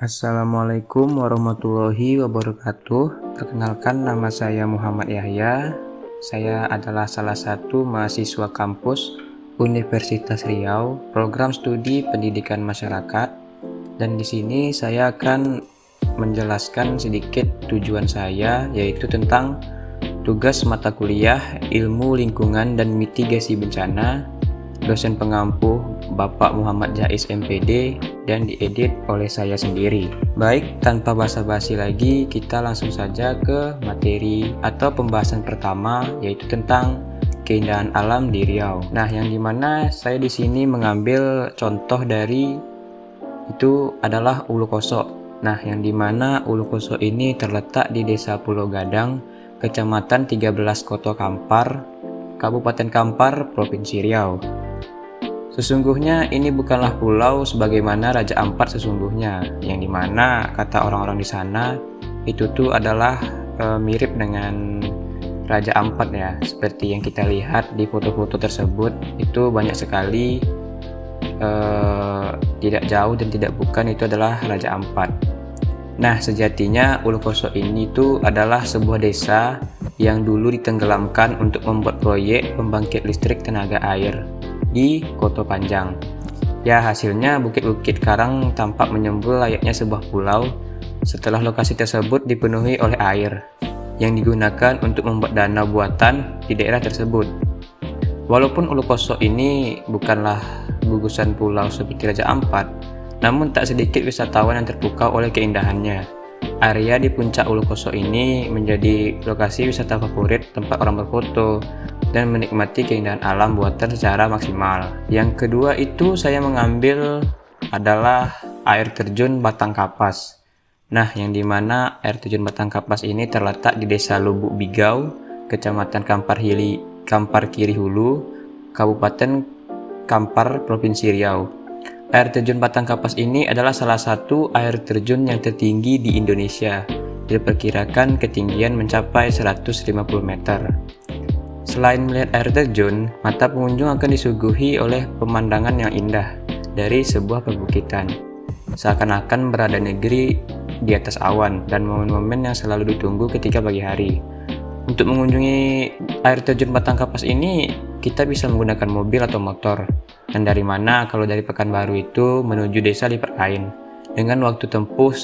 Assalamualaikum warahmatullahi wabarakatuh. Perkenalkan, nama saya Muhammad Yahya. Saya adalah salah satu mahasiswa kampus Universitas Riau, program studi Pendidikan Masyarakat. Dan di sini saya akan menjelaskan sedikit tujuan saya, yaitu tentang tugas mata kuliah Ilmu Lingkungan dan Mitigasi Bencana, dosen pengampu Bapak Muhammad Jais MPD, dan diedit oleh saya sendiri. Baik, tanpa basa-basi lagi, kita langsung saja ke materi atau pembahasan pertama, yaitu tentang keindahan alam di Riau. Nah, yang dimana saya di sini mengambil contoh dari itu adalah Ulu Koso. Nah, yang dimana Ulu Koso ini terletak di Desa Pulau Gadang, Kecamatan 13 Koto Kampar, Kabupaten Kampar, Provinsi Riau. Sesungguhnya ini bukanlah pulau sebagaimana Raja Ampat sesungguhnya, yang dimana kata orang-orang di sana itu tuh adalah mirip dengan Raja Ampat ya. Seperti yang kita lihat di foto-foto tersebut, itu banyak sekali tidak jauh dan tidak bukan itu adalah Raja Ampat. Nah, sejatinya Ulu Koso ini tuh adalah sebuah desa yang dulu ditenggelamkan untuk membuat proyek pembangkit listrik tenaga air di Koto Panjang. Ya, hasilnya bukit-bukit karang tampak menyembul layaknya sebuah pulau setelah lokasi tersebut dipenuhi oleh air yang digunakan untuk membuat danau buatan di daerah tersebut. Walaupun Ulu Koso ini bukanlah gugusan pulau seperti Raja Ampat, namun tak sedikit wisatawan yang terpukau oleh keindahannya. Area di puncak Ulu Koso ini menjadi lokasi wisata favorit tempat orang berfoto dan menikmati keindahan alam buatan secara maksimal. Yang kedua itu saya mengambil adalah air terjun Batang Kapas. Nah, yang dimana air terjun Batang Kapas ini terletak di Desa Lubuk Bigau, Kecamatan Kampar Kiri Hulu, Kabupaten Kampar, Provinsi Riau. Air terjun Batang Kapas ini adalah salah satu air terjun yang tertinggi di Indonesia. Diperkirakan ketinggian mencapai 150 meter. Selain melihat air terjun, mata pengunjung akan disuguhi oleh pemandangan yang indah dari sebuah perbukitan. Seakan-akan berada negeri di atas awan dan momen-momen yang selalu ditunggu ketika pagi hari. Untuk mengunjungi air terjun Batang Kapas ini, kita bisa menggunakan mobil atau motor. Dan dari mana? Kalau dari Pekanbaru itu menuju desa Liperkain dengan waktu tempuh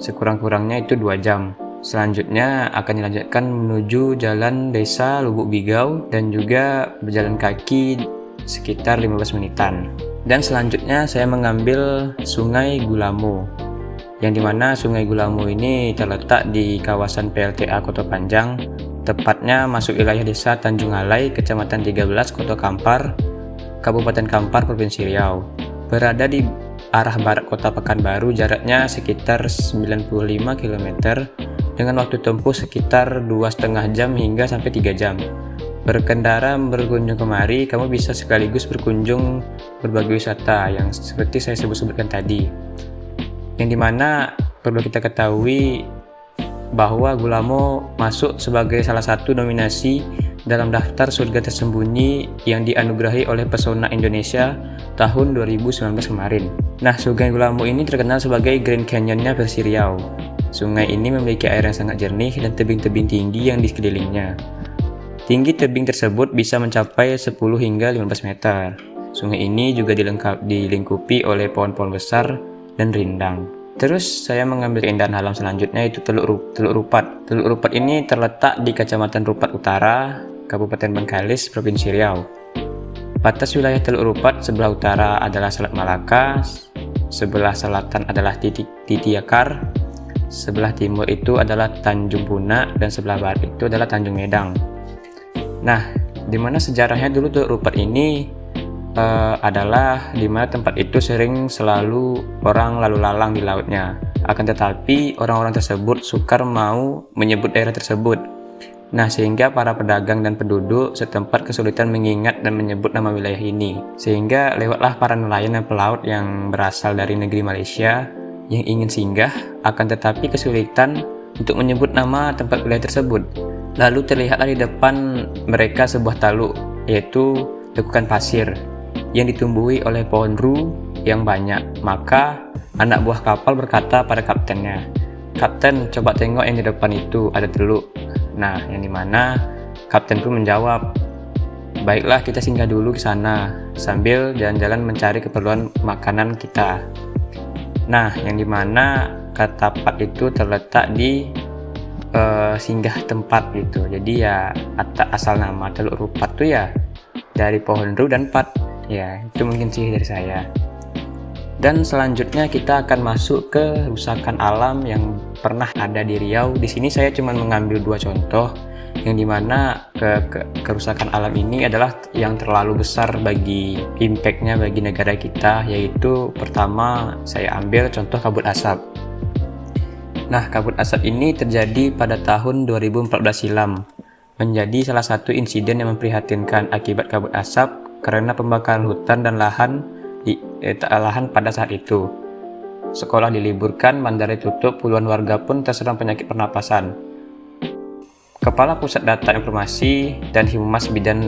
sekurang-kurangnya itu 2 jam. Selanjutnya akan dilanjutkan menuju jalan desa Lubuk Bigau dan juga berjalan kaki sekitar 15 menitan. Dan selanjutnya saya mengambil Sungai Gulamo, yang dimana Sungai Gulamo ini terletak di kawasan PLTA Koto Panjang, tepatnya masuk wilayah desa Tanjung Alai, Kecamatan 13 Koto Kampar, Kabupaten Kampar, Provinsi Riau. Berada di arah barat kota Pekanbaru, jaraknya sekitar 95 km dengan waktu tempuh sekitar 2,5 jam hingga sampai 3 jam. Berkendara berkunjung kemari, kamu bisa sekaligus berkunjung berbagai wisata yang seperti saya sebutkan tadi. Yang dimana perlu kita ketahui bahwa Gulamo masuk sebagai salah satu nominasi dalam daftar surga tersembunyi yang dianugerahi oleh Pesona Indonesia tahun 2019 kemarin. Nah, Sungai Gulamo ini terkenal sebagai Grand Canyonnya versi Riau. Sungai ini memiliki air yang sangat jernih dan tebing-tebing tinggi yang di sekelilingnya. Tinggi tebing tersebut bisa mencapai 10 hingga 15 meter. Sungai ini juga dilingkupi oleh pohon-pohon besar dan rindang. Terus saya mengambil keindahan alam selanjutnya, yaitu Teluk Rupat. Teluk Rupat ini terletak di Kecamatan Rupat Utara, Kabupaten Bengkalis, Provinsi Riau. Batas wilayah Teluk Rupat sebelah utara adalah Selat Malaka, sebelah selatan adalah Titiakar, sebelah timur itu adalah Tanjung Punak, dan sebelah barat itu adalah Tanjung Medang. Nah, dimana sejarahnya dulu Teluk Rupat ini adalah dimana tempat itu selalu orang lalu lalang di lautnya. Akan tetapi orang-orang tersebut sukar mau menyebut daerah tersebut. Nah, sehingga para pedagang dan penduduk setempat kesulitan mengingat dan menyebut nama wilayah ini. Sehingga lewatlah para nelayan dan pelaut yang berasal dari negeri Malaysia yang ingin singgah, akan tetapi kesulitan untuk menyebut nama tempat wilayah tersebut. Lalu terlihatlah di depan mereka sebuah taluk, yaitu lekukan pasir yang ditumbuhi oleh pohon ru yang banyak. Maka anak buah kapal berkata pada kaptennya, "Kapten, coba tengok yang di depan itu, ada teluk." Nah, yang dimana kapten pun menjawab, "Baiklah, kita singgah dulu ke sana sambil jalan-jalan mencari keperluan makanan kita." Nah, yang dimana kata pat itu terletak di singgah tempat gitu. Jadi ya asal nama Teluk Rupat tuh ya dari pohon ru dan pat. Ya, itu mungkin sih dari saya. Dan selanjutnya kita akan masuk ke rusakan alam yang pernah ada di Riau. Di sini saya cuma mengambil 2 contoh, yang dimana kerusakan alam ini adalah yang terlalu besar bagi impact-nya bagi negara kita, yaitu pertama saya ambil contoh kabut asap. Nah, kabut asap ini terjadi pada tahun 2014 silam, menjadi salah satu insiden yang memprihatinkan akibat kabut asap karena pembakaran hutan dan lahan pada saat itu. Sekolah diliburkan, bandara ditutup, puluhan warga pun terserang penyakit pernapasan. Kepala Pusat Data Informasi dan Humas Badan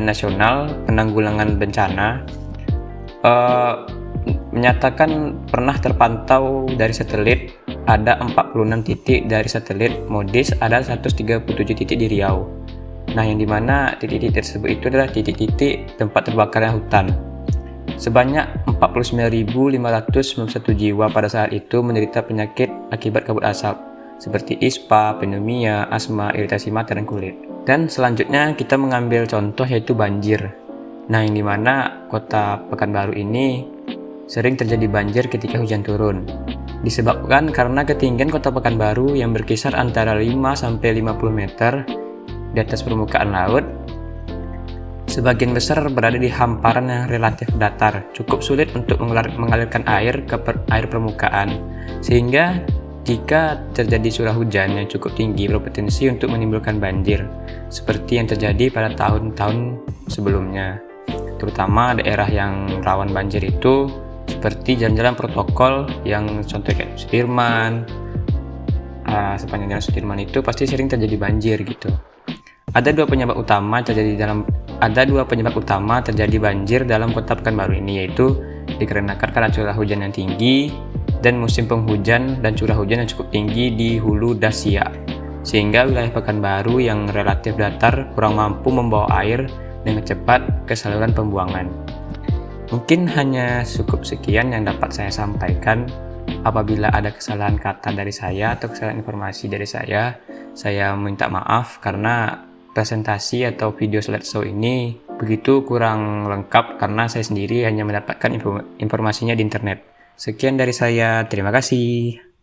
Nasional Penanggulangan Bencana menyatakan pernah terpantau dari satelit ada 46 titik dari satelit MODIS, ada 137 titik di Riau. Nah, yang dimana titik-titik tersebut itu adalah titik-titik tempat terbakarnya hutan. Sebanyak 49.591 jiwa pada saat itu menderita penyakit akibat kabut asap, seperti ispa, pneumonia, asma, iritasi mata, dan kulit. Dan selanjutnya kita mengambil contoh yaitu banjir. Nah, yang dimana kota Pekanbaru ini sering terjadi banjir ketika hujan turun. Disebabkan karena ketinggian kota Pekanbaru yang berkisar antara 5-50 meter di atas permukaan laut, sebagian besar berada di hamparan yang relatif datar, cukup sulit untuk mengalirkan air ke air permukaan, sehingga jika terjadi curah hujan yang cukup tinggi berpotensi untuk menimbulkan banjir, seperti yang terjadi pada tahun-tahun sebelumnya. Terutama daerah yang rawan banjir itu seperti jalan-jalan protokol yang contoh kayak Sudirman. Sepanjang jalan Sudirman itu pasti sering terjadi banjir gitu. Ada dua penyebab utama terjadi banjir dalam kota Pekanbaru ini, yaitu dikarenakan karena curah hujan yang tinggi dan musim penghujan dan curah hujan yang cukup tinggi di hulu das Siak, sehingga wilayah Pekanbaru yang relatif datar kurang mampu membawa air dengan cepat ke saluran pembuangan. Mungkin hanya cukup sekian yang dapat saya sampaikan. Apabila ada kesalahan kata dari saya atau kesalahan informasi dari saya minta maaf karena presentasi atau video slideshow ini begitu kurang lengkap karena saya sendiri hanya mendapatkan informasinya di internet. Sekian dari saya, terima kasih.